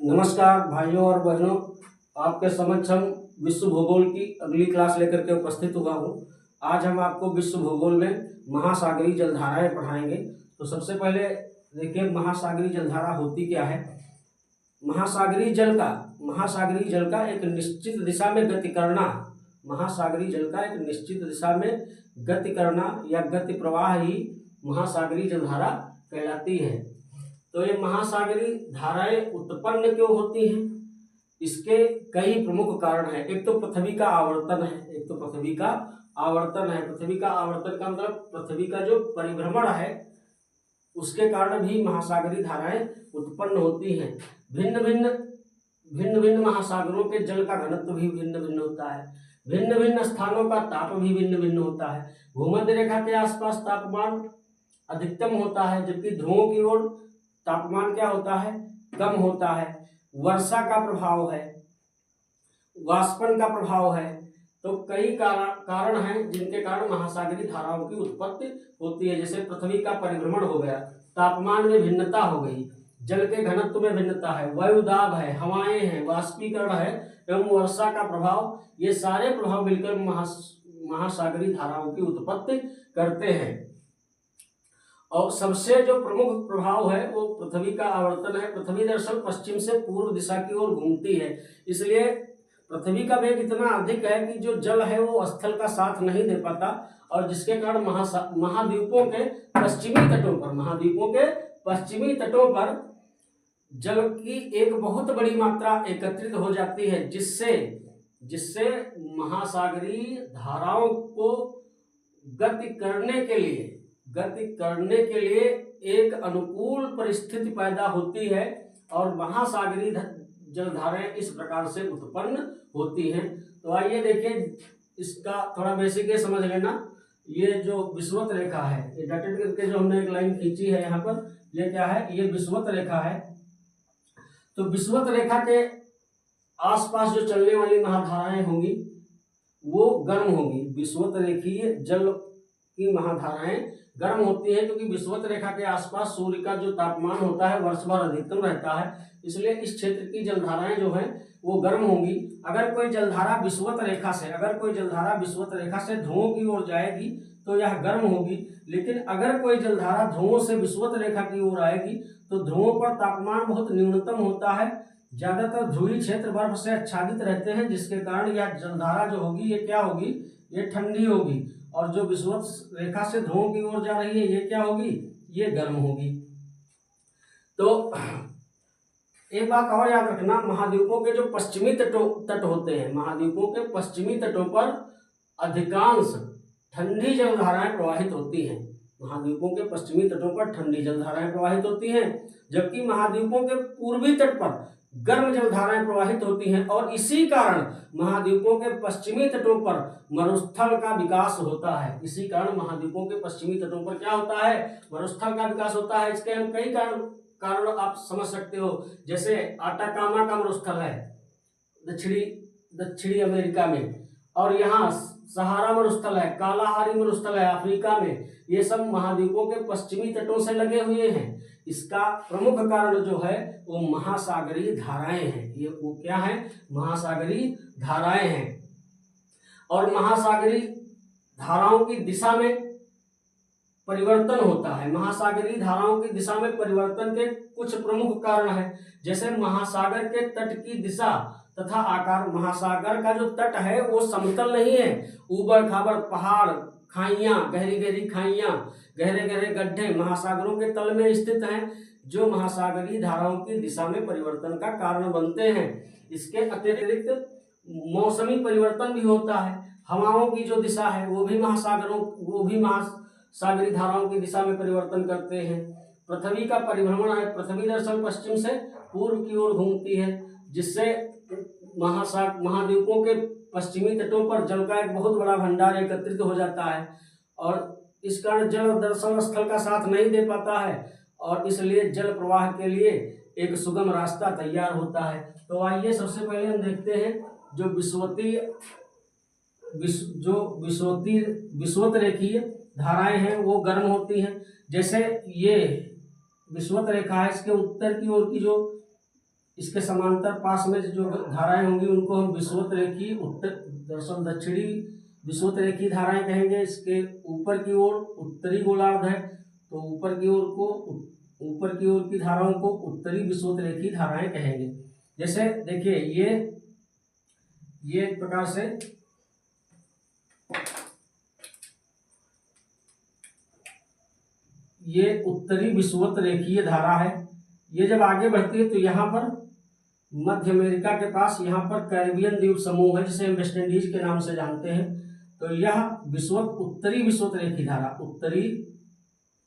नमस्कार भाइयों और बहनों, आपके समक्ष हम विश्व भूगोल की अगली क्लास लेकर के उपस्थित हुआ हूँ। आज हम आपको विश्व भूगोल में महासागरीय जलधाराएं पढ़ाएंगे। तो सबसे पहले देखिए, महासागरीय जलधारा होती क्या है। महासागरीय जल का एक निश्चित दिशा में गति करना, महासागरीय जल का एक निश्चित दिशा में गति करना या गति प्रवाह ही महासागरीय जलधारा कहलाती है। तो ये महासागरीय धाराएं उत्पन्न क्यों होती हैं, इसके कई प्रमुख कारण हैं। एक तो पृथ्वी का आवर्तन है, पृथ्वी का आवर्तन का मतलब पृथ्वी का जो परिभ्रमण है उसके कारण भी महासागरीय धाराएं उत्पन्न होती हैं। भिन्न भिन्न महासागरों के जल का घनत्व भी भिन्न भिन्न होता है। भिन्न भिन्न स्थानों का ताप भी भिन्न भिन्न होता है। भूमध्य रेखा के आसपास तापमान अधिकतम होता है, जबकि ध्रुवों की ओर तापमान क्या होता है, कम होता है। वर्षा का प्रभाव है, वाष्पन का प्रभाव है। तो कई कारण हैं जिनके कारण महासागरीय धाराओं की उत्पत्ति होती है। जैसे पृथ्वी का परिभ्रमण हो गया, तापमान में भिन्नता हो गई, जल के घनत्व में भिन्नता है, वायुदाब है, हवाएं हैं, वाष्पीकरण है एवं वर्षा का प्रभाव। ये सारे प्रभाव मिलकर महासागरीय धाराओं की उत्पत्ति करते हैं। और सबसे जो प्रमुख प्रभाव है वो पृथ्वी का आवर्तन है। पृथ्वी दरअसल पश्चिम से पूर्व दिशा की ओर घूमती है, इसलिए पृथ्वी का वेग इतना अधिक है कि जो जल है वो स्थल का साथ नहीं दे पाता, और जिसके कारण महाद्वीपों के पश्चिमी तटों पर जल की एक बहुत बड़ी मात्रा एकत्रित हो जाती है, जिससे महासागरीय धाराओं को गति करने के लिए एक अनुकूल परिस्थिति पैदा होती है और महासागरीय जलधाराएं इस प्रकार से उत्पन्न होती हैं। तो आइए देखिए, इसका थोड़ा बेसिक ये समझ लेना। ये जो विषुवत रेखा है, ये डॉटेड करके जो हमने एक लाइन खींची है यहाँ पर, ये क्या है, ये विषुवत रेखा है। तो विषुवत रेखा के आसपास जो चलने वाली महाधाराएं होंगी वो गर्म होंगी। विषुवत रेखीय जल की महाधाराएं गर्म होती है, क्योंकि विषुवत रेखा के आसपास सूर्य का जो तापमान होता है वर्ष भर अधिकतम रहता है, इसलिए इस क्षेत्र की जलधाराएं जो हैं वो गर्म होंगी। अगर कोई जलधारा विषुवत रेखा से ध्रुवों की ओर जाएगी तो यह गर्म होगी, लेकिन अगर कोई जलधारा ध्रुवों से विषुवत रेखा की ओर आएगी तो ध्रुवों पर तापमान बहुत न्यूनतम होता है। ज्यादातर ध्रुवीय क्षेत्र बर्फ से आच्छादित रहते हैं, जिसके कारण यह जलधारा जो होगी ये क्या होगी, ये ठंडी होगी, और जो विषुवत रेखा से ध्रुवों की ओर जा रही है ये क्या होगी, ये गर्म होगी। तो एक बात और याद रखना, महाद्वीपों के जो पश्चिमी तट होते हैं, महाद्वीपों के पश्चिमी तटों पर अधिकांश ठंडी जलधाराएं प्रवाहित होती हैं। महाद्वीपों के पश्चिमी तटों पर ठंडी जलधाराएं प्रवाहित होती हैं, जबकि महाद्वीपों के पूर्वी तट पर गर्म जलधाराएं प्रवाहित होती हैं, और इसी कारण महाद्वीपों के पश्चिमी तटों पर मरुस्थल का विकास होता है। इसी कारण महाद्वीपों के पश्चिमी तटों पर क्या होता है, मरुस्थल का विकास होता है। इसके हम कई कारण आप समझ सकते हो। जैसे आटाकामा का मरुस्थल है दक्षिणी अमेरिका में, और यहाँ सहारा मरुस्थल है, कालाहारी मरुस्थल है अफ्रीका में। ये सब महाद्वीपों के पश्चिमी तटों से लगे हुए हैं। इसका प्रमुख कारण जो है वो महासागरीय धाराएं हैं। ये वो क्या है, महासागरीय धाराएं हैं। और महासागरीय धाराओं की दिशा में परिवर्तन होता है। महासागरीय धाराओं की दिशा में परिवर्तन के कुछ प्रमुख कारण हैं। जैसे महासागर के तट की दिशा तथा आकार। महासागर का जो तट है वो समतल नहीं है, ऊबड़ खाबड़ पहाड़, खाइयां, गहरी गहरी खाइयां, गहरे गहरे गड्ढे महासागरों के तल में स्थित हैं, जो महासागरीय धाराओं की दिशा में परिवर्तन का कारण बनते हैं। इसके अतिरिक्त मौसमी परिवर्तन भी होता है। हवाओं की जो दिशा है वो भी महासागरीय धाराओं की दिशा में परिवर्तन करते हैं। पृथ्वी का परिभ्रमण है। पृथ्वी दरअसल पश्चिम से पूर्व की ओर घूमती है, जिससे महाद्वीपों के पश्चिमी तटों पर जल का एक बहुत बड़ा भंडार एकत्रित हो जाता है, और इस कारण जल दरअसल स्थल का साथ नहीं दे पाता है, और इसलिए जल प्रवाह के लिए एक सुगम रास्ता तैयार होता है। तो आइए सबसे पहले हम देखते हैं जो विषुवत रेखीय धाराएं हैं वो गर्म होती हैं। जैसे ये विषुवत रेखा है, इसके उत्तर की ओर की जो इसके समांतर पास में जो धाराएं होंगी उनको हम विषुवत रेखी उत्तर दरअसल दक्षिणी विषुवत रेखी धाराएं कहेंगे। इसके ऊपर की ओर उत्तरी गोलार्ध है, तो ऊपर की ओर की धाराओं को उत्तरी विषुवत रेखी धाराएं कहेंगे। जैसे देखिए ये एक प्रकार से ये उत्तरी विषुवत रेखीय धारा है। ये जब आगे बढ़ती है तो यहाँ पर मध्य अमेरिका के पास यहाँ पर कैरिबियन द्वीप समूह है, जिसे हम वेस्ट इंडीज के नाम से जानते हैं। तो यह उत्तरी विषुवत रेखी धारा, उत्तरी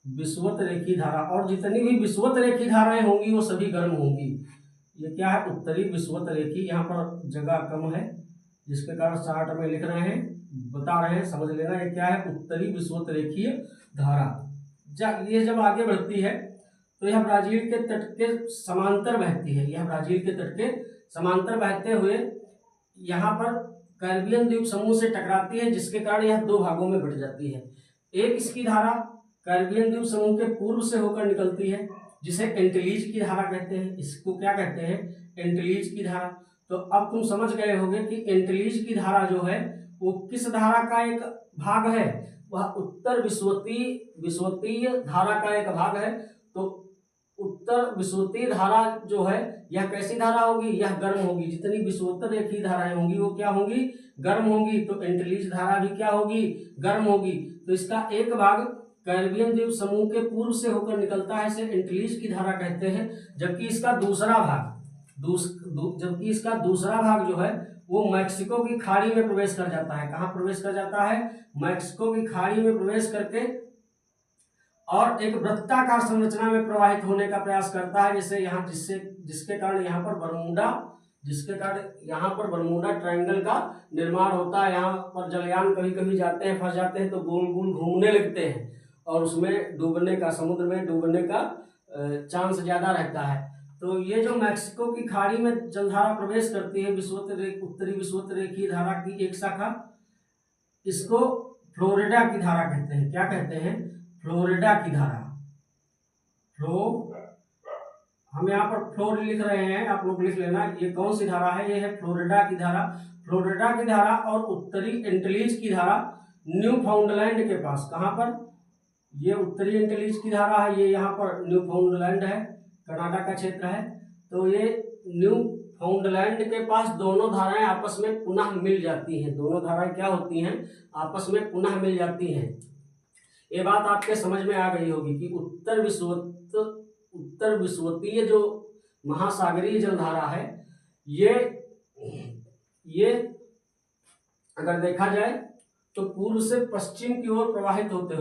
विषुवत रेखी धारा, और जितनी भी विषुवत रेखी धाराएं होंगी वो सभी गर्म होंगी। ये क्या है? उत्तरी विषुवत रेखी। यहाँ पर जगह कम है जिसके कारण चार्ट में लिख रहे हैं, बता रहे हैं, समझ लेना। ये क्या है? उत्तरी विषुवत रेखीय धारा। ये जब आगे बढ़ती है तो यह ब्राजील के तट के समांतर बहती है। यह ब्राजील के तट के समांतर बहते हुए यहाँ पर कैरिबियन द्वीप समूह से टकराती है, जिसके कारण यह दो भागों में बढ़ जाती है। एक इसकी धारा कैरिबियन द्वीप समूह के पूर्व से होकर निकलती है, जिसे एंटिलीज की धारा कहते हैं। इसको क्या कहते हैं? एंटिलीज की धारा। तो अब तुम समझ गए होंगे कि एंटिलीज की धारा जो है वो किस धारा का एक भाग है? वह उत्तर विषुवतीय धारा का एक भाग है। तो उत्तर विषुवतीय धारा जो है यह कैसी धारा होगी? यह गर्म होगी। जितनी विषुवत रेखीय धाराएं होंगी वो क्या होंगी? गर्म होंगी। तो एंटिलीज धारा भी क्या होगी? गर्म होगी। तो इसका एक भाग कैरिबियन द्वीप समूह के पूर्व से होकर निकलता है, इसे एंटिलीज की धारा कहते हैं। जबकि इसका दूसरा भाग जो है वो मैक्सिको की खाड़ी में प्रवेश कर जाता है। कहाँ प्रवेश कर जाता है? मैक्सिको की खाड़ी में प्रवेश करके और एक वृत्ताकार संरचना में प्रवाहित होने का प्रयास करता है, जैसे यहाँ जिसके कारण यहाँ पर बरमूडा ट्रायंगल का निर्माण होता है। यहाँ पर जलयान कभी कभी जाते हैं, फंस जाते हैं तो गोल गोल घूमने लगते हैं और उसमें समुद्र में डूबने का चांस ज्यादा रहता है। तो ये जो मैक्सिको की खाड़ी में जलधारा प्रवेश करती है उत्तरी विषुवत रेखीय धारा की एक शाखा, इसको फ्लोरिडा की धारा कहते हैं। क्या कहते हैं? फ्लोरिडा की धारा। हम यहाँ पर फ्लोर लिख रहे हैं, आप लोग लिख लेना। ये कौन सी धारा है? ये है फ्लोरिडा की धारा। फ्लोरिडा की धारा और उत्तरी एंटिलीज की धारा न्यू फाउंडलैंड के पास। कहाँ पर? ये उत्तरी एंटिलीज की धारा है, ये यहाँ पर न्यू फाउंडलैंड है, कनाडा का क्षेत्र है। तो ये न्यू फाउंडलैंड के पास दोनों धाराएं आपस में पुनः मिल जाती हैं। दोनों धाराएं क्या होती हैं? आपस में पुनः मिल जाती हैं। ये बात आपके समझ में आ गई होगी कि उत्तर विषुवतीय जो महासागरीय जलधारा है ये अगर देखा जाए तो पूर्व से पश्चिम की ओर प्रवाहित होते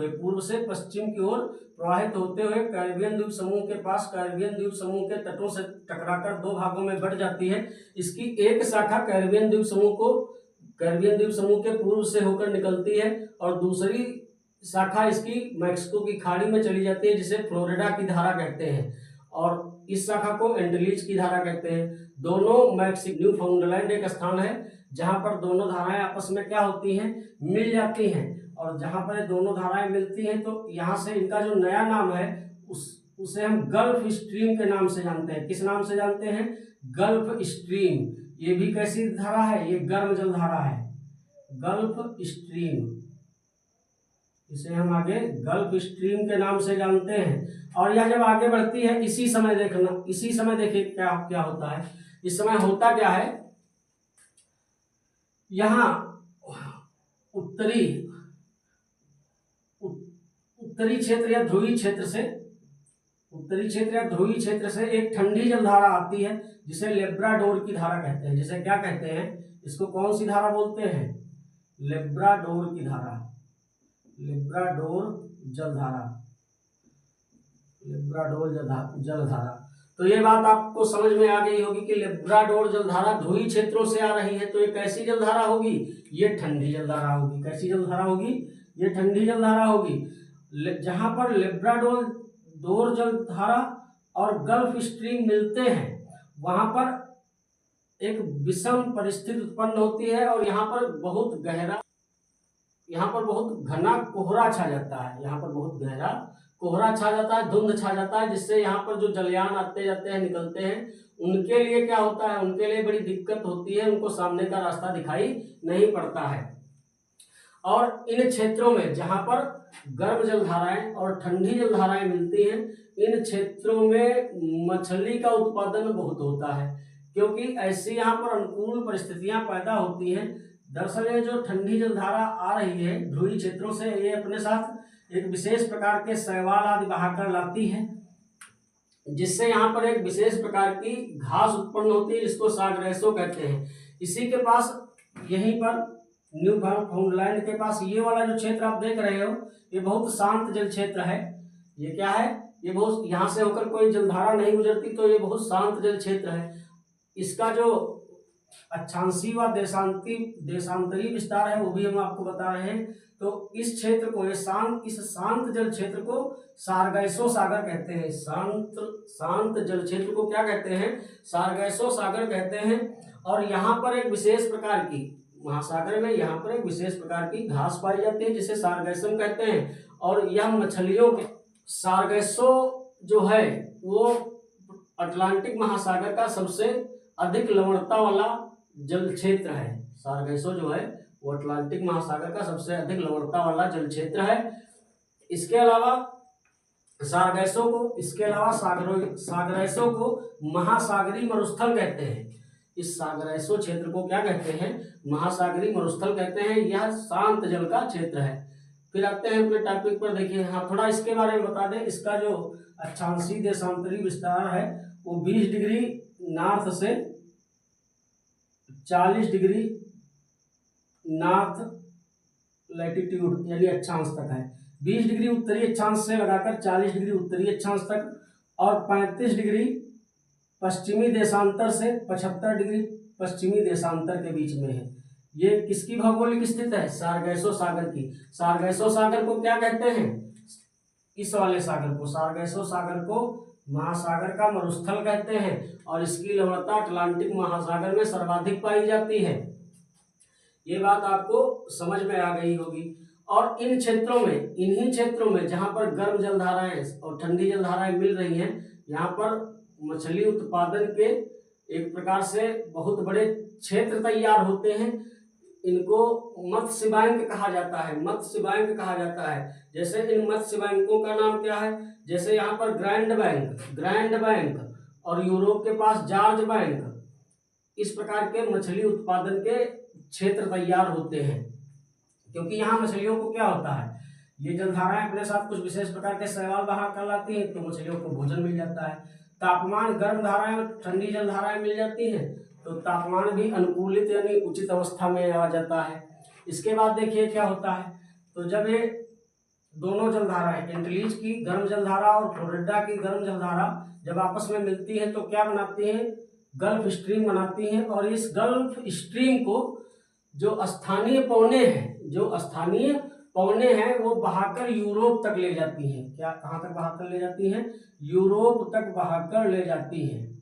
हुए कैरिबियन द्वीप समूह के पास, कैरिबियन द्वीप समूह के तटों से टकराकर दो भागों में बढ़ जाती है। इसकी एक शाखा कैरिबियन द्वीप समूह के पूर्व से होकर निकलती है और दूसरी शाखा इसकी मैक्सिको की खाड़ी में चली जाती है, जिसे फ्लोरिडा की धारा कहते हैं, और इस शाखा को एंटिलीज की धारा कहते हैं। दोनों न्यू फाउंडलैंड एक स्थान है जहां पर दोनों धाराएं आपस में क्या होती हैं? मिल जाती हैं। और जहां पर दोनों धाराएं मिलती हैं तो यहां से इनका जो नया नाम है उसे हम गल्फ स्ट्रीम के नाम से जानते हैं। किस नाम से जानते हैं? Gulf stream. ये भी कैसी धारा है? ये गर्म जल धारा है, गल्फ स्ट्रीम। इसे हम आगे गल्फ स्ट्रीम के नाम से जानते हैं। और यह जब आगे बढ़ती है इसी समय देखिए क्या होता है। इस समय होता क्या है? यहाँ उत्तरी क्षेत्र या ध्रुवीय क्षेत्र से एक ठंडी जलधारा आती है, जिसे लेब्राडोर की धारा कहते हैं। जिसे क्या कहते हैं? इसको कौन सी धारा बोलते हैं? लेब्राडोर की धारा, लेब्राडोर जलधारा। तो ये बात आपको समझ में आ गई होगी कि लेब्राडोर जलधारा ध्रुवीय क्षेत्रों से आ रही है, तो ये कैसी जलधारा होगी? ये ठंडी जलधारा होगी। कैसी जलधारा होगी? ये ठंडी जलधारा होगी। जहां पर लेब्राडोर जलधारा और गल्फ स्ट्रीम मिलते हैं वहां पर एक विषम परिस्थिति उत्पन्न होती है और यहाँ पर बहुत घना कोहरा छा जाता है। यहाँ पर बहुत गहरा कोहरा छा जाता है, धुंध छा जाता है, जिससे यहाँ पर जो जलयान आते जाते हैं निकलते हैं उनके लिए क्या होता है, उनके लिए बड़ी दिक्कत होती है, उनको सामने का रास्ता दिखाई नहीं पड़ता है। और इन क्षेत्रों में जहाँ पर गर्म जलधाराएं और ठंडी जलधाराएं मिलती हैं, इन क्षेत्रों में मछली का उत्पादन बहुत होता है, क्योंकि ऐसी यहाँ पर अनुकूल परिस्थितियां पैदा होती हैं। दरअसल ये जो ठंडी जलधारा आ रही है ध्रुवीय क्षेत्रों से, ये अपने साथ एक विशेष प्रकार के शैवाल आदि बहाकर लाती है, जिससे यहाँ पर एक विशेष प्रकार की घास उत्पन्न होती है, जिसको सागरेसो कहते हैं। इसी के पास यहीं पर न्यूफाउंडलैंड के पास ये वाला जो क्षेत्र आप देख रहे हो, ये बहुत शांत जल क्षेत्र है। ये क्या है, ये बहुत, यहाँ से होकर कोई जलधारा नहीं गुजरती, तो ये बहुत शांत जल क्षेत्र है। इसका जो अक्षांशीय व देशांतरी विस्तार है वो भी हम आपको बता रहे हैं। तो इस क्षेत्र को, इस शांत जल क्षेत्र को सारगैसो सागर कहते हैं। शांत जल क्षेत्र को क्या कहते हैं, सारगैसो सागर कहते हैं। और यहाँ पर एक विशेष प्रकार की, महासागर में यहाँ पर एक विशेष प्रकार की घास पाई जाती है, जिसे सारगैसम कहते हैं। और यह मछलियों के, सारगैसो जो है वो अटलांटिक महासागर का सबसे अधिक लवणता वाला जल क्षेत्र है। सारगैसो जो है वो अटलांटिक महासागर का सबसे अधिक लवणता वाला जल क्षेत्र है। इसके अलावा सागरैसो को महासागरी मरुस्थल कहते हैं। इस सागरैसो क्षेत्र को क्या कहते हैं, महासागरी मरुस्थल कहते हैं। यह शांत जल का क्षेत्र है। फिर आते हैं अपने टॉपिक पर। देखिए, हाँ, थोड़ा इसके बारे में बता दें। इसका जो अक्षांशीय देशांतरी विस्तार है वो 20 डिग्री नॉर्थ से 40 डिग्री नॉर्थ लैटिट्यूड यानी अक्षांश तक है। 20 डिग्री उत्तरी अक्षांश से लगाकर 40 डिग्री उत्तरी अक्षांश तक, और 35 डिग्री पश्चिमी देशांतर से 75 डिग्री पश्चिमी देशांतर के बीच में है। ये किसकी भौगोलिक स्थिति है, सारगैसो सागर की। सारगैसो सागर को क्या कहते हैं, इस वाले सागर को, सारगैसो सागर को महासागर का मरुस्थल कहते हैं। और इसकी लवणता अटलांटिक महासागर में सर्वाधिक पाई जाती है। ये बात आपको समझ में आ गई होगी। और इन क्षेत्रों में, इन्हीं क्षेत्रों में जहाँ पर गर्म जलधाराएं और ठंडी जलधाराएं मिल रही हैं, यहाँ पर मछली उत्पादन के एक प्रकार से बहुत बड़े क्षेत्र तैयार होते हैं। इनको मत्स्य बैंक कहा जाता है, मत्स्य बैंक कहा जाता है। जैसे इन मत्स्य बैंकों का नाम क्या है, जैसे यहाँ पर ग्रैंड बैंक और यूरोप के पास जॉर्ज बैंक, इस प्रकार के मछली उत्पादन के क्षेत्र तैयार होते हैं। क्योंकि यहाँ मछलियों को क्या होता है, ये जलधाराएं अपने साथ कुछ विशेष प्रकार के शैवाल बाहर कर लाती हैं, तो मछलियों को भोजन मिल जाता है। तापमान, गर्म धाराएं और ठंडी जलधाराएं मिल जाती हैं, तो तापमान भी अनुकूलित यानी उचित अवस्था में आ जाता है। इसके बाद देखिए क्या होता है, तो जब ये दोनों जलधाराएं, एंटलीज की गर्म जलधारा और फ्लोरिडा की गर्म जलधारा जब आपस में मिलती है तो क्या बनाती हैं, गल्फ स्ट्रीम बनाती हैं। और इस गल्फ स्ट्रीम को जो स्थानीय पवने हैं वो बहाकर यूरोप तक ले जाती हैं। क्या, कहाँ तक बहाकर ले जाती हैं, यूरोप तक बहाकर ले जाती हैं।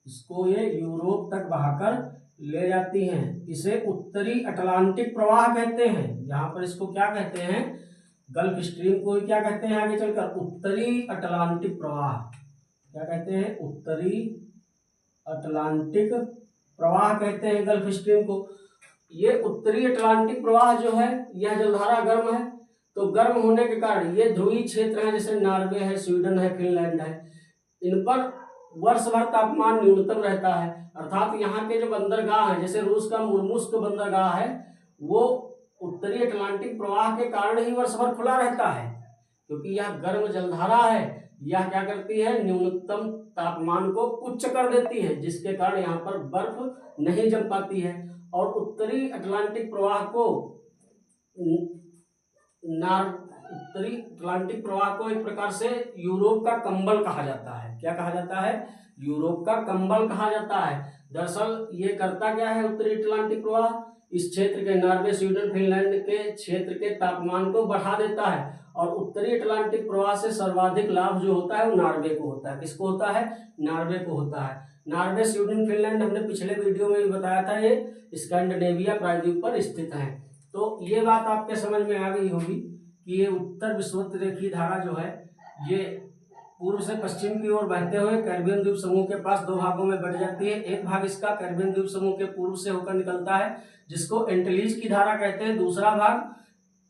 इसको ये यूरोप तक बहाकर ले जाती हैं। इसे उत्तरी अटलांटिक प्रवाह कहते हैं। यहाँ पर इसको क्या कहते हैं, गल्फ स्ट्रीम को क्या कहते हैं आगे चलकर, उत्तरी अटलांटिक प्रवाह। क्या कहते हैं, उत्तरी अटलांटिक प्रवाह कहते हैं गल्फ स्ट्रीम को। ये उत्तरी अटलांटिक प्रवाह जो है, यह जलधारा गर्म है, तो गर्म होने के कारण ये ध्रुवीय क्षेत्र है, जैसे नॉर्वे है, स्वीडन है, फिनलैंड है, इन पर वर्ष भर तापमान न्यूनतम रहता है। अर्थात यहाँ के जो बंदरगाह हैं, जैसे रूस का मुर्मुस्क बंदरगाह है, वो उत्तरी अटलांटिक प्रवाह के कारण ही वर्ष भर खुला रहता है। क्योंकि यह गर्म जलधारा है, यह क्या करती है, न्यूनतम तापमान को उच्च कर देती है, जिसके कारण यहाँ पर बर्फ नहीं जम पाती है। और उत्तरी अटलांटिक प्रवाह को एक प्रकार से यूरोप का कंबल कहा जाता है। क्या कहा जाता है, यूरोप का कंबल कहा जाता है। दरअसल ये करता क्या है, उत्तरी अटलांटिक प्रवाह इस क्षेत्र के, नॉर्वे, स्वीडन, फिनलैंड के क्षेत्र के तापमान को बढ़ा देता है। और उत्तरी अटलांटिक प्रवाह से सर्वाधिक लाभ जो होता है वो नॉर्वे को होता है। किसको होता है, नॉर्वे को होता है। नॉर्वे, स्वीडन, फिनलैंड हमने पिछले वीडियो में भी बताया था, ये स्कैंडिनेविया प्रायद्वीप पर स्थित है। तो ये बात आपके समझ में आ गई होगी कि ये उत्तर विषुवत रेखीय धारा जो है ये पूर्व से पश्चिम की ओर बहते हुए कैरिबियन द्वीप समूह के पास दो भागों में बट जाती है। एक भाग इसका कैरिबियन द्वीप समूह के पूर्व से होकर निकलता है जिसको एंटीलीज की धारा कहते हैं। दूसरा भाग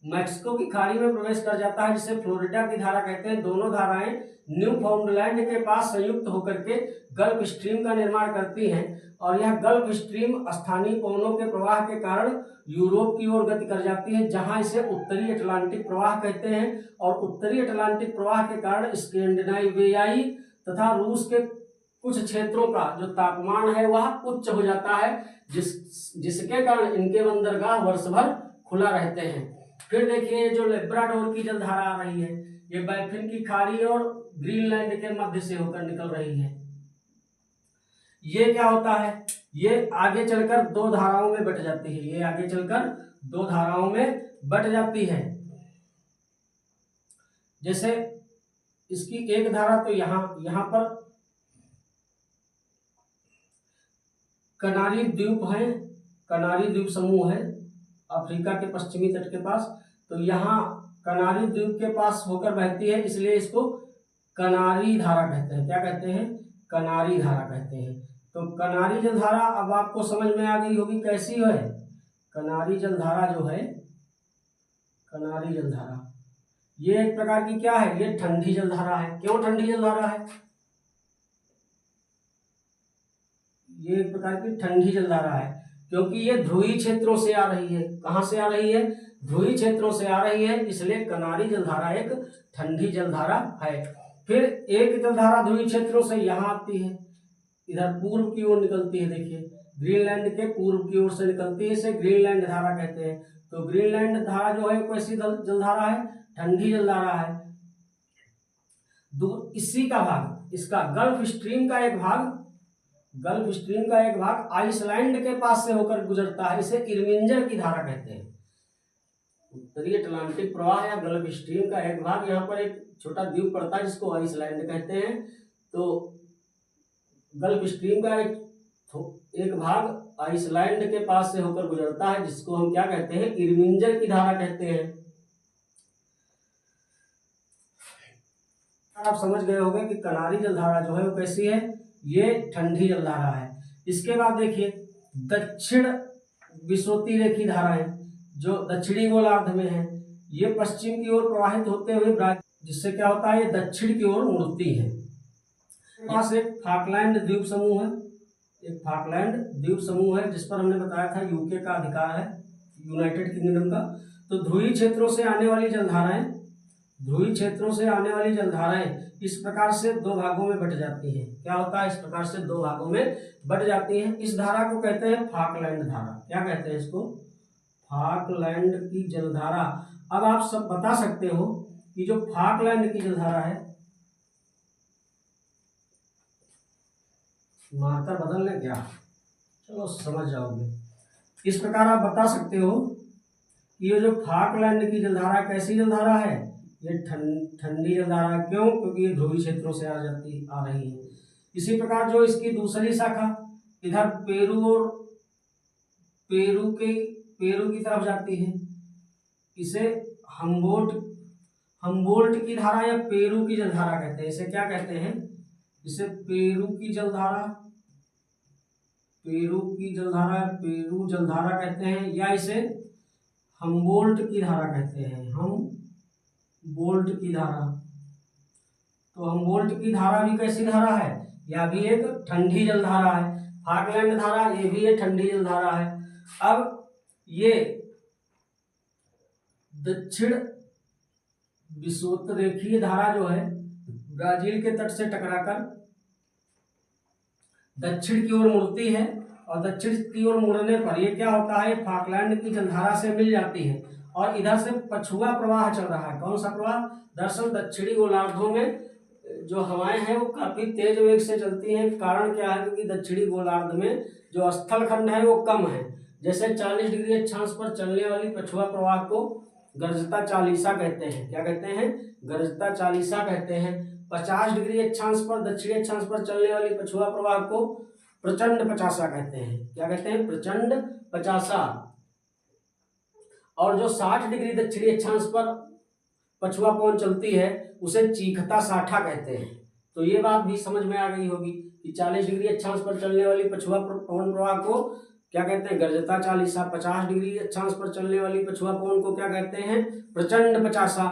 मैक्सिको की खाड़ी में प्रवेश कर जाता है जिसे फ्लोरिडा की धारा कहते हैं। दोनों धाराएं न्यू फाउंडलैंड के पास संयुक्त होकर के गल्फ स्ट्रीम का निर्माण करती हैं और यह गल्फ स्ट्रीम स्थानीय पवनों के प्रवाह के कारण यूरोप की ओर गति कर जाती है जहां इसे उत्तरी अटलांटिक प्रवाह कहते हैं। और उत्तरी अटलांटिक प्रवाह के कारण स्कैंडिनेवियाई तथा रूस के कुछ क्षेत्रों का जो तापमान है वह उच्च हो जाता है जिसके कारण इनके बंदरगाह वर्ष भर खुला रहते हैं। फिर देखिए जो लेब्राडोर की जलधारा आ रही है ये बैफिन की खाड़ी और ग्रीनलैंड के मध्य से होकर निकल रही है। ये क्या होता है, ये आगे चलकर दो धाराओं में बट जाती है। ये आगे चलकर दो धाराओं में बट जाती है। जैसे इसकी एक धारा तो यहाँ पर कनारी द्वीप है, कनारी द्वीप समूह है अफ्रीका के पश्चिमी तट के पास। तो यहाँ कनारी द्वीप के पास होकर बहती है इसलिए इसको कनारी धारा कहते हैं। क्या कहते हैं, कनारी धारा कहते हैं। तो कनारी जलधारा अब आपको समझ में आ गई होगी कैसी है। कनारी जलधारा जो है, कनारी जलधारा ये एक प्रकार की क्या है, ये ठंडी जलधारा है। क्यों ठंडी जलधारा है, ये एक प्रकार की ठंडी जलधारा है क्योंकि ये ध्रुवीय क्षेत्रों से आ रही है। कहाँ से आ रही है, ध्रुवीय क्षेत्रों से आ रही है, इसलिए कनारी जलधारा एक ठंडी जलधारा है। फिर एक जलधारा ध्रुवीय क्षेत्रों से यहाँ आती है, इधर पूर्व की ओर निकलती है। देखिए ग्रीनलैंड के पूर्व की ओर से निकलती है, इसे ग्रीनलैंड धारा कहते हैं। तो ग्रीनलैंड धारा जो है कैसी जलधारा है, ठंडी जलधारा है। इसी का भाग, इसका गल्फ स्ट्रीम का एक भाग, गल्फ स्ट्रीम का एक भाग आइसलैंड के पास से होकर गुजरता है, इसे इरमिंजर की धारा कहते हैं। उत्तरी अटलांटिक प्रवाह या गल्फ स्ट्रीम का एक भाग, यहाँ पर एक छोटा द्वीप पड़ता है जिसको आइसलैंड कहते हैं। तो गल्फ स्ट्रीम का एक भाग आइसलैंड के पास से होकर गुजरता है जिसको हम क्या कहते हैं, इरमिंजर की धारा कहते हैं। आप समझ गए होंगे कि कनारी जलधारा जो है वो कैसी है, ये ठंडी जलधारा है। इसके बाद देखिए दक्षिण विषुवतीय रेखीय धाराएं जो दक्षिणी गोलार्ध में है, ये पश्चिम की ओर प्रवाहित होते हुए जिससे क्या होता है, ये दक्षिण की ओर मुड़ती है। पास एक फाकलैंड द्वीप समूह है, एक फाकलैंड द्वीप समूह है जिस पर हमने बताया था यूके का अधिकार है, यूनाइटेड किंगडम का। तो ध्रुवीय क्षेत्रों से आने वाली जलधाराएं, ध्रुवीय क्षेत्रों से आने वाली जलधाराएं इस प्रकार से दो भागों में बट जाती है। क्या होता है, इस प्रकार से दो भागों में बट जाती है। इस धारा को कहते हैं फाकलैंड धारा। क्या कहते हैं इसको, फाकलैंड की जलधारा। अब आप सब बता सकते हो कि जो फाकलैंड की जलधारा है, मार्कर बदल लें क्या, चलो समझ जाओगे। इस प्रकार आप बता सकते हो कि ये जो फाकलैंड की जलधारा कैसी जलधारा है, ये ठंडी जलधारा। क्यों, क्योंकि ये ध्रुवीय क्षेत्रों से आ रही है। इसी प्रकार जो इसकी दूसरी शाखा इधर पेरू की तरफ जाती है, इसे हम्बोल्ट की धारा या पेरू की जलधारा कहते हैं। इसे क्या कहते हैं, इसे पेरू जलधारा कहते हैं, या इसे हम्बोल्ट की धारा कहते हैं, हम्बोल्ट की धारा। तो हम्बोल्ट की धारा भी कैसी धारा है, यह भी एक ठंडी जलधारा है। फाकलैंड धारा ये भी एक ठंडी जलधारा है। अब ये दक्षिण विषुवत रेखीय धारा जो है ब्राजील के तट से टकराकर दक्षिण की ओर मुड़ती है, और दक्षिण की ओर मुड़ने पर ये क्या होता है, फाकलैंड की जलधारा से मिल जाती है और इधर से पछुआ प्रवाह चल रहा है। कौन सा प्रवाह, दरअसल दक्षिणी गोलार्धों में जो हवाएं हैं वो काफी तेज वेग से चलती हैं। कारण क्या है, क्योंकि दक्षिणी गोलार्ध में जो स्थल खंड है वो कम है। जैसे 40 डिग्री अक्षांश पर चलने वाली पछुआ प्रवाह को गर्जता चालीसा कहते हैं। क्या कहते हैं, गर्जता चालीसा कहते हैं। 50 डिग्री अक्षांश पर दक्षिणी अक्षांश पर चलने वाली पछुआ प्रवाह को प्रचंड पचासा कहते हैं। क्या कहते हैं, प्रचंड पचासा। और जो 60 डिग्री दक्षिणी अक्षांश पर पछुआ पवन चलती है उसे चीखता साठा कहते हैं। तो ये बात भी समझ में आ गई होगी कि 40 डिग्री अक्षांश पर चलने वाली पछुआ पवन प्रवाह को क्या कहते हैं, गर्जता चालीसा। 50 डिग्री अक्षांश पर चलने वाली पछुआ पवन को क्या कहते हैं, प्रचंड पचासा।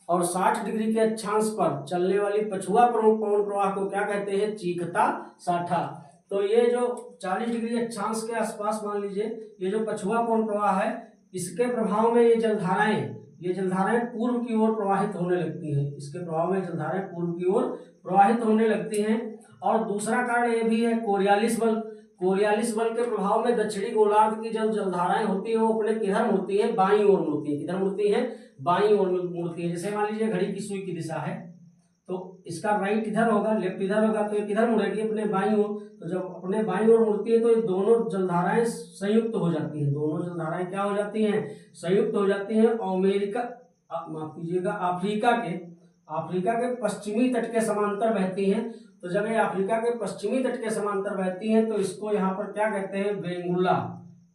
और 60 डिग्री के अक्षांश पर चलने वाली पछुआ पवन प्रवाह को क्या कहते हैं, चीखता साठा। तो ये जो 40 डिग्री अक्षांश के आसपास मान लीजिए ये जो पछुआ पवन प्रवाह है, इसके प्रभाव में ये जलधाराएं पूर्व की ओर प्रवाहित होने लगती हैं। इसके प्रभाव में जलधाराएं पूर्व की ओर प्रवाहित होने लगती हैं। और दूसरा कारण ये भी है कोरियालिस बल के प्रभाव में दक्षिणी गोलार्ध की जो जलधाराएं होती हैं वो अपने किधर मुड़ती हैं, बाईं ओर मुड़ती हैं। किधर मुड़ती हैं, बाईं ओर मुड़ती है। जैसे मान लीजिए घड़ी की सुई की दिशा है तो इसका राइट इधर होगा, लेफ्ट इधर होगा, तो ये किधर मुड़ेगी, अपने बाईं ओर। तो जब अपने बाईं ओर मुड़ती है तो ये दोनों जलधाराएं संयुक्त हो जाती हैं। दोनों जलधाराएं क्या हो जाती हैं, संयुक्त हो जाती हैं। अफ्रीका के पश्चिमी तट के समांतर बहती हैं। तो जब ये अफ्रीका के पश्चिमी तट के समांतर बहती हैं तो इसको यहाँ पर क्या कहते हैं, वेंगुला।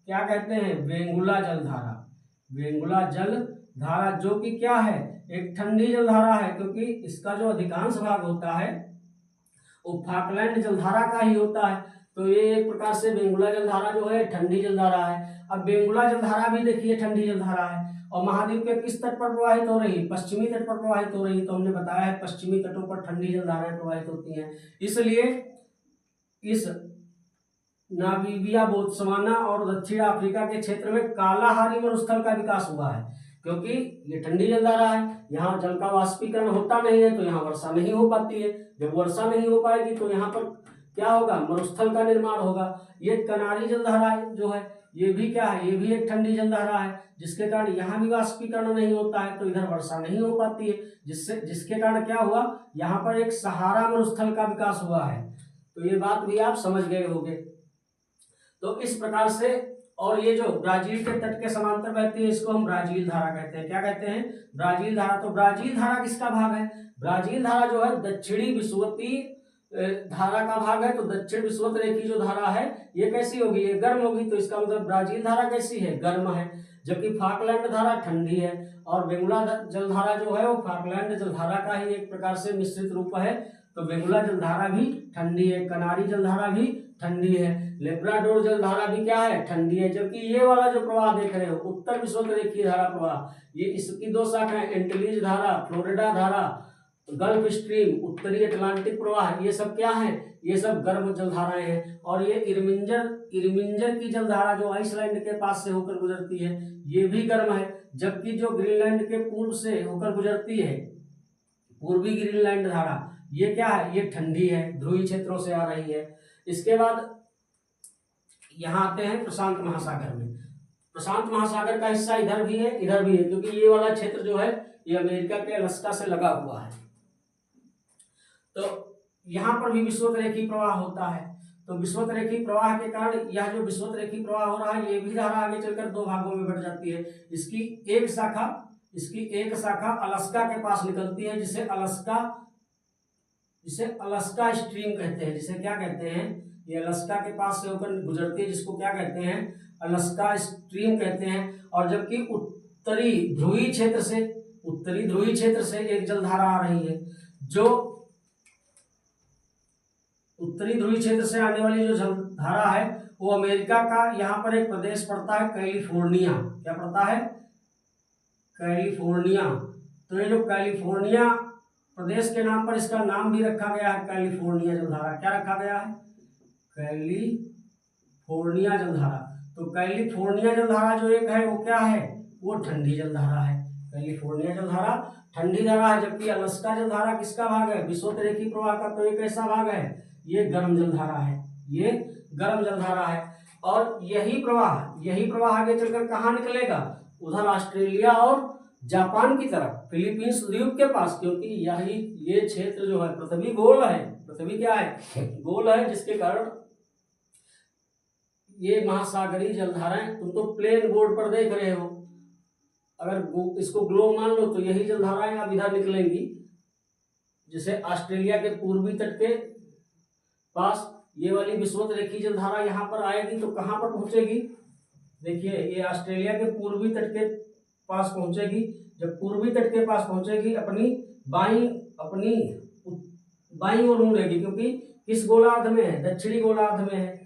क्या कहते हैं, वेंगुला जलधारा। वेंगुला जलधारा जो कि क्या है, एक ठंडी जलधारा है, क्योंकि इसका जो अधिकांश भाग होता है वो फाकलैंड जलधारा का ही होता है। तो ये एक प्रकार से वेंगुला जलधारा जो है ठंडी जलधारा है। अब वेंगुला जलधारा भी देखिए ठंडी जलधारा है और महाद्वीप के किस तट पर प्रवाहित हो रही है, पश्चिमी तट पर प्रवाहित हो रही है। तो हमने बताया है पश्चिमी तटों पर ठंडी जलधाराएं प्रवाहित होती हैं। इसलिए इस नामीबिया, बोत्सवाना और दक्षिण अफ्रीका के क्षेत्र में कालाहारी मरुस्थल का विकास हुआ है, क्योंकि ये ठंडी जलधारा है, यहाँ जल का वाष्पीकरण होता नहीं है तो यहाँ वर्षा नहीं हो पाती है। जब वर्षा नहीं हो पाएगी तो यहाँ पर क्या होगा, मरुस्थल का निर्माण होगा। ये कनारी जलधारा जो है ये भी क्या है, ये भी एक ठंडी जलधारा है, जिसके कारण यहाँ भी वाष्पीकरण नहीं होता है तो इधर वर्षा नहीं हो पाती है, जिसके कारण क्या हुआ, यहाँ पर एक सहारा मरुस्थल का विकास हुआ है। तो ये बात भी आप समझ गए होंगे। तो इस प्रकार से, और ये जो ब्राजील के तट के समांतर बहती है इसको हम ब्राजील धारा कहते हैं। क्या कहते हैं, ब्राजील धारा। तो ब्राजील धारा किसका भाग है, ब्राजील धारा जो है दक्षिणी विषुवतीय धारा का भाग है। तो दक्षिण विषुवत रेखी जो धारा है ये कैसी होगी, ये गर्म होगी। तो इसका मतलब ब्राजील धारा कैसी है, गर्म है। जबकि फाकलैंड धारा ठंडी है। और वेंगुला जलधारा जो है वो फाकलैंड जलधारा का ही एक प्रकार से मिश्रित रूप है। तो वेंगुला जलधारा भी ठंडी है, कनारी जलधारा भी ठंडी है, लेब्राडोर जलधारा भी क्या है, ठंडी है। जबकि ये वाला जो प्रवाह देख रहे हो उत्तर विषुवत रेखीय धारा प्रवाह, ये इसकी दो शाखाएं एंटिलीज धारा, फ्लोरिडा धारा, गल्फ स्ट्रीम, उत्तरी अटलांटिक प्रवाह, ये सब क्या है, ये सब गर्म जलधाराएं हैं। और ये इरमिंजर की जलधारा जो आइसलैंड के पास से होकर गुजरती है ये भी गर्म है। जबकि जो ग्रीनलैंड के पूर्व से होकर गुजरती है पूर्वी ग्रीनलैंड धारा, ये क्या है, ये ठंडी है, ध्रुवीय क्षेत्रों से आ रही है। इसके बाद यहाँ आते हैं प्रशांत महासागर में। प्रशांत महासागर का हिस्सा इधर भी है, इधर भी है, क्योंकि ये वाला क्षेत्र जो है ये अमेरिका के अलास्का से लगा हुआ है। तो यहाँ पर भी विषुवत रेखी प्रवाह होता है। तो विषुवत रेखी प्रवाह के कारण यह जो विषुवत रेखी प्रवाह हो रहा है ये भी धारा आगे चलकर दो भागों में बढ़ जाती है। इसकी एक शाखा अलास्का के पास निकलती है, जिसे अलास्का स्ट्रीम कहते हैं। जिसे क्या कहते हैं, ये अलास्का के पास से होकर गुजरती है, जिसको क्या कहते हैं, अलास्का स्ट्रीम कहते हैं। और जबकि उत्तरी ध्रुवीय क्षेत्र से एक जलधारा आ रही है, जो उत्तरी ध्रुवीय क्षेत्र से आने वाली जो जलधारा है वो अमेरिका का यहाँ पर एक प्रदेश पड़ता है कैलिफोर्निया। क्या पड़ता है, कैलिफोर्निया। तो ये जो कैलिफोर्निया प्रदेश के नाम पर इसका नाम भी रखा गया है कैलिफोर्निया जलधारा। क्या रखा गया है, कैलिफोर्निया जलधारा। तो कैलिफोर्निया जलधारा जो एक है वो क्या है, वो ठंडी जलधारा है। कैलिफोर्निया जलधारा ठंडी धारा है। जबकि अलास्का जलधारा किसका भाग है, विषुवत रेखी प्रवाह का। तो ये कैसा भाग है, ये गर्म जलधारा है, ये गर्म जलधारा है। और यही प्रवाह आगे चलकर कहाँ निकलेगा, उधर ऑस्ट्रेलिया और जापान की तरफ, फिलीपींस द्वीप के पास, क्योंकि ये क्षेत्र जो है पृथ्वी गोल है। पृथ्वी क्या है, गोल है, जिसके कारण ये महासागरीय जलधाराएं, तुम तो प्लेन बोर्ड पर देख रहे हो, अगर इसको ग्लोब मान लो तो यही जलधाराएं अब इधर निकलेंगी। जैसे ऑस्ट्रेलिया के पूर्वी तट के पास ये वाली विषुवत रेखी जलधारा यहाँ पर आएगी तो कहाँ पर पहुंचेगी, देखिए ये ऑस्ट्रेलिया के पूर्वी तट के पास पहुंचेगी, जब पूर्वी तट के पास पहुंचेगी अपनी बाईं ओर मुड़ेगी, क्योंकि किस गोलार्ध में है, दक्षिणी गोलार्ध में है।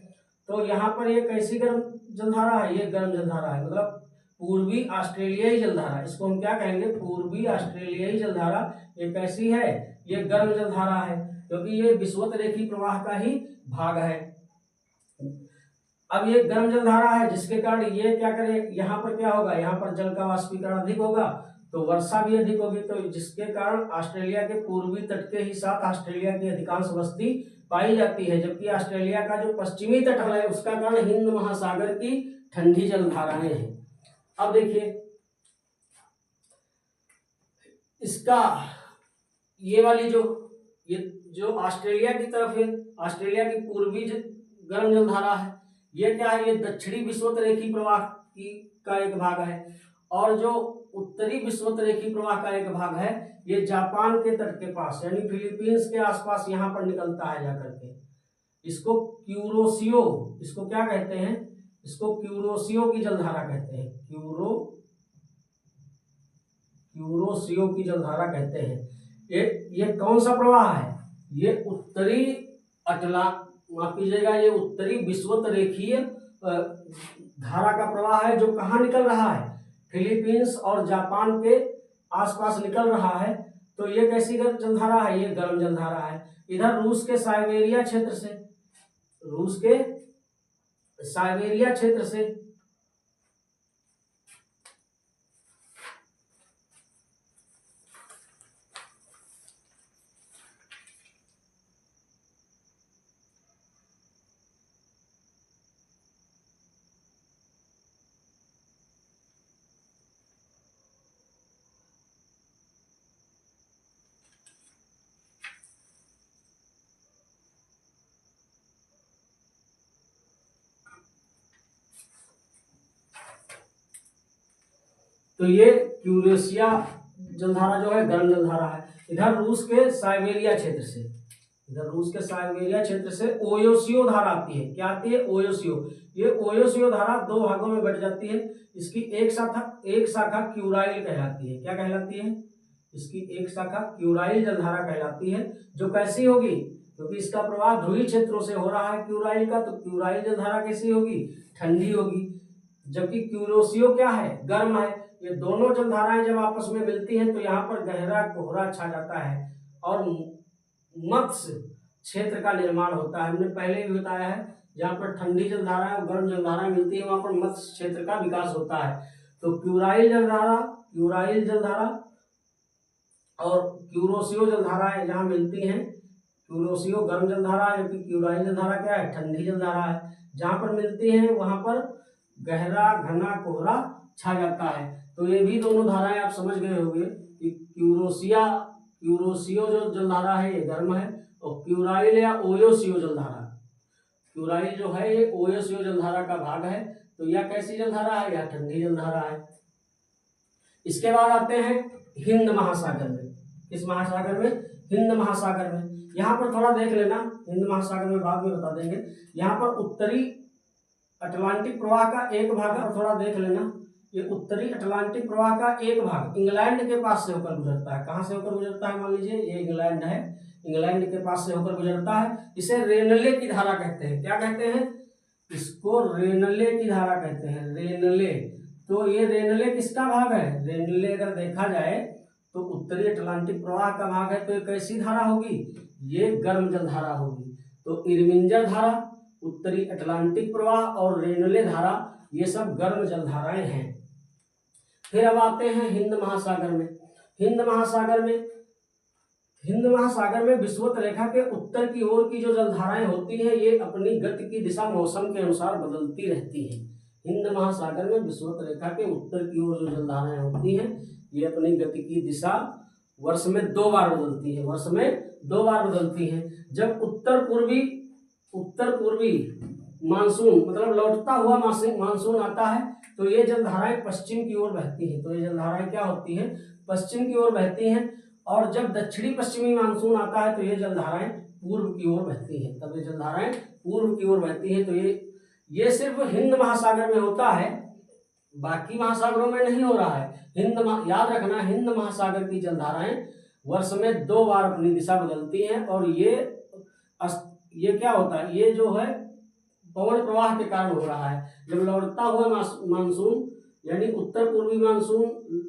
तो यहाँ पर ये कैसी गर्म जलधारा है, ये गर्म जलधारा है, मतलब पूर्वी ऑस्ट्रेलियाई जलधारा। इसको हम क्या कहेंगे, पूर्वी ऑस्ट्रेलियाई जलधारा। ये कैसी है, ये गर्म जलधारा है, क्योंकि ये विषुवत रेखी प्रवाह का ही भाग है। अब ये गर्म जलधारा है, जिसके कारण ये क्या करे, यहाँ पर क्या होगा, यहाँ पर जल का वाष्पीकरण अधिक होगा, तो वर्षा भी अधिक होगी, तो जिसके कारण ऑस्ट्रेलिया के पूर्वी तट के ही साथ ऑस्ट्रेलिया की अधिकांश बस्ती पाई जाती है। जबकि ऑस्ट्रेलिया का जो पश्चिमी तट है उसका कारण हिंद महासागर की ठंडी जलधाराएं हैं। अब देखिए इसका ये वाली जो ऑस्ट्रेलिया की तरफ है, ऑस्ट्रेलिया की पूर्वी गर्म जलधारा है, ये क्या है, ये दक्षिणी विषुवत रेखी प्रवाह का एक भाग है। और जो उत्तरी विषुवत रेखी प्रवाह का एक भाग है, ये जापान के तट के पास यानी फिलीपींस के आसपास यहाँ पर निकलता है जाकर के। इसको क्यूरोसियो, इसको क्या कहते हैं, इसको क्यूरोसियो की जलधारा कहते हैं, क्यूरोसियो की जलधारा कहते हैं। ये कौन सा प्रवाह है, ये उत्तरी माफ कीजिएगा, ये उत्तरी विषुवत रेखीय धारा का प्रवाह है, जो कहाँ निकल रहा है, फिलीपींस और जापान के आसपास निकल रहा है। तो ये कैसी गर्म जलधारा है, ये गर्म जलधारा है। इधर रूस के साइबेरिया क्षेत्र से तो ये क्यूरेशिया जलधारा जो है गर्म जलधारा है। इधर रूस के साइबेरिया क्षेत्र से ओयोसियो धारा आती है। क्या आती है, ओयोसियो। ये ओयोसियो धारा दो भागों में बट जाती है। इसकी एक शाखा क्यूराइल कहलाती है। क्या कहलाती है, इसकी एक शाखा क्यूराइल जलधारा कहलाती है, जो कैसी होगी, क्योंकि इसका प्रवाह ध्रुवीय क्षेत्रों से हो रहा है क्यूराइल का, तो क्यूराइल जलधारा कैसी होगी, ठंडी होगी। जबकि क्यूरोसियो क्या है, गर्म है। ये दोनों जलधाराएं जब आपस में मिलती हैं तो यहाँ पर गहरा कोहरा छा जाता है और मत्स्य क्षेत्र का निर्माण होता है। हमने पहले भी बताया है, जहाँ पर ठंडी जलधाराएं और गर्म जलधाराएं मिलती है वहाँ पर मत्स्य क्षेत्र का विकास होता है। तो क्यूराइल जलधारा और क्यूरोसियो जलधाराएं जहाँ मिलती हैं, क्यूरोसियो गर्म जलधारा है, जबकि क्यूराइल जलधारा क्या है, ठंडी जलधारा है। जहाँ पर मिलती हैं वहाँ पर गहरा घना कोहरा छा जाता है। तो ये भी दोनों धाराएं आप समझ गए होंगे कि क्यूरोसियो जो जलधारा है ये गर्म है, और क्यूराइल या ओयोसियो जलधारा, क्यूराइल जो है ये ओयोसियो जलधारा का भाग है। तो यह कैसी जलधारा है, यह ठंडी जलधारा है। इसके बाद आते हैं हिंद महासागर में। किस महासागर में, हिंद महासागर में। यहाँ पर थोड़ा देख लेना, हिंद महासागर में बाद में बता देंगे। यहाँ पर उत्तरी अटलांटिक प्रवाह का एक भाग है, और थोड़ा देख लेना, ये उत्तरी अटलांटिक प्रवाह का एक भाग इंग्लैंड के पास से होकर गुजरता है। कहाँ से होकर गुजरता है, मान लीजिए ये इंग्लैंड है, इंग्लैंड के पास से होकर गुजरता है। इसे रेनले की धारा कहते हैं। क्या कहते हैं, इसको रेनले की धारा कहते हैं, रेनले। तो ये रेनले किसका भाग है, रेनले अगर देखा जाए तो उत्तरी अटलांटिक प्रवाह का भाग है। तो ये कैसी धारा होगी, ये गर्म जलधारा होगी। तो इरमिंजर धारा, उत्तरी अटलांटिक प्रवाह और रेनले धारा, ये सब गर्म जलधाराएं हैं। फिर अब आते हैं हिंद महासागर में। हिंद महासागर में विषुवत रेखा के उत्तर की ओर की जो जलधाराएं होती हैं, ये अपनी गति की दिशा मौसम के अनुसार बदलती रहती हैं। हिंद महासागर में विषुवत रेखा के उत्तर की ओर जो जलधाराएं होती हैं, ये अपनी गति की दिशा वर्ष में 2 बार बदलती हैं। जब उत्तर पूर्वी मानसून मतलब लौटता हुआ मानसून आता है, तो ये जलधाराएं पश्चिम की ओर बहती हैं। तो ये जलधाराएं क्या होती हैं, पश्चिम की ओर बहती हैं। और जब दक्षिणी पश्चिमी मानसून आता है तो ये जलधाराएं पूर्व की ओर बहती हैं। तब ये जलधाराएं पूर्व की ओर बहती हैं। तो ये सिर्फ हिंद महासागर में होता है, बाकी महासागरों में नहीं हो रहा है। याद रखना, हिंद महासागर की जलधाराएं वर्ष में 2 बार अपनी दिशा बदलती हैं, और ये क्या होता है, ये जो है पवन प्रवाह के कारण हो रहा है। जब लौटता हुआ मानसून यानी उत्तर पूर्वी मानसून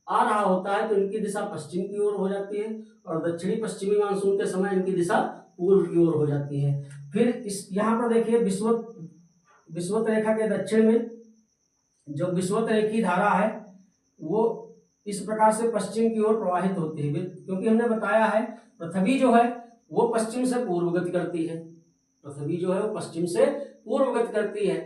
आ रहा होता है तो इनकी दिशा पश्चिम की ओर हो जाती है, और दक्षिणी पश्चिमी मानसून के समय इनकी दिशा पूर्व की ओर हो जाती है। फिर यहाँ पर देखिए विषुवत रेखा के दक्षिण में जो विषुवत रेखी धारा है वो इस प्रकार से पश्चिम की ओर प्रवाहित होती है, क्योंकि हमने बताया है पृथ्वी जो है वो पश्चिम से पूर्व गति करती है। पृथ्वी जो है वो पश्चिम से पूर्व गति करती है।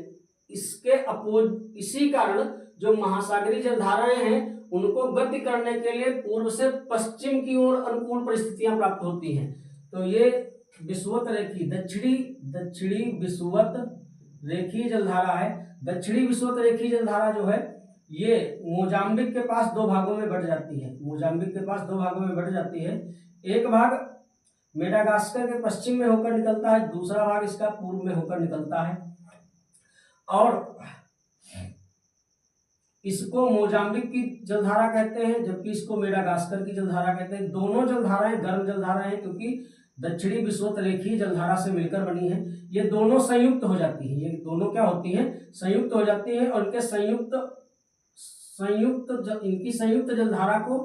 इसी कारण जो महासागरीय जलधाराएं हैं उनको गति करने के लिए पूर्व से पश्चिम की ओर अनुकूल परिस्थितियां प्राप्त होती हैं। तो ये विषुवत रेखी दक्षिणी विषुवत रेखीय जलधारा है। दक्षिणी विषुवत रेखीय जलधारा जो है ये मोजाम्बिक के पास 2 भागों में बढ़ जाती है। मोजाम्बिक के पास 2 भागों में बढ़ जाती है। एक भाग मेडागास्कर के पश्चिम में होकर निकलता है, दूसरा भाग इसका पूर्व में होकर निकलता है, और इसको मोजाम्बिक की जलधारा कहते हैं, जबकि इसको मेडागास्कर की जलधारा कहते हैं। दोनों जलधाराएं गर्म जलधाराएं हैं, क्योंकि दक्षिणी विषुवत रेखीय जलधारा से मिलकर बनी है। ये दोनों संयुक्त हो जाती है, ये दोनों क्या होती हैं, संयुक्त हो जाती है, और इनकी संयुक्त जलधारा को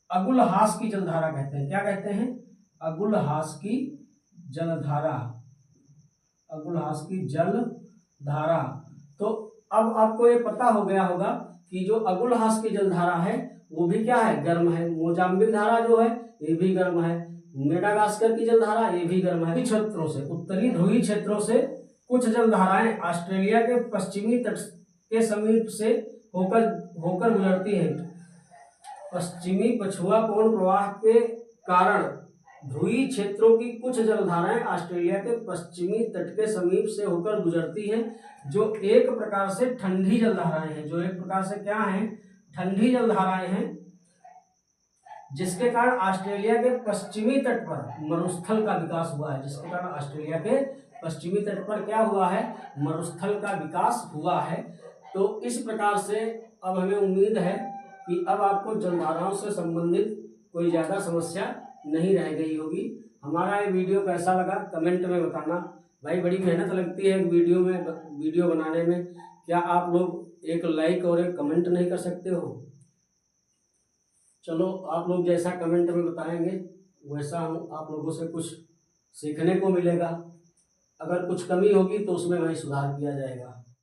अगुलहास की जलधारा कहते हैं। क्या कहते हैं? अगुलहास की जलधारा, अगुलहास की जलधारा। तो अब आपको ये पता हो गया होगा कि जो अगुलहास की जलधारा है वो भी क्या है, गर्म है। मोजाम्बिक धारा जो है ये भी गर्म है। मेडागास्कर की जलधारा ये भी गर्म है। क्षेत्रों से, उत्तरी ध्रुवीय क्षेत्रों से कुछ जलधाराएं ऑस्ट्रेलिया के पश्चिमी तट के समीप से होकर गुजरती हैं। पश्चिमी पछुआ पवन प्रवाह के कारण ध्रुवीय क्षेत्रों की कुछ जलधाराएं ऑस्ट्रेलिया के पश्चिमी तट के समीप से होकर गुजरती हैं, जो एक प्रकार से ठंडी जलधाराएं हैं। जो एक प्रकार से क्या हैं, ठंडी जलधाराएं हैं, जिसके कारण ऑस्ट्रेलिया के पश्चिमी तट पर मरुस्थल का विकास हुआ है। जिसके कारण ऑस्ट्रेलिया के पश्चिमी तट पर क्या हुआ है, मरुस्थल का विकास हुआ है। तो इस प्रकार से अब हमें उम्मीद है कि अब आपको जलधाराओं से संबंधित कोई ज़्यादा समस्या नहीं रह गई होगी। हमारा ये वीडियो कैसा लगा कमेंट में बताना। भाई बड़ी मेहनत लगती है वीडियो बनाने में, क्या आप लोग एक लाइक और एक कमेंट नहीं कर सकते हो? चलो, आप लोग जैसा कमेंट में बताएंगे वैसा हम आप लोगों से कुछ सीखने को मिलेगा। अगर कुछ कमी होगी तो उसमें वही सुधार किया जाएगा।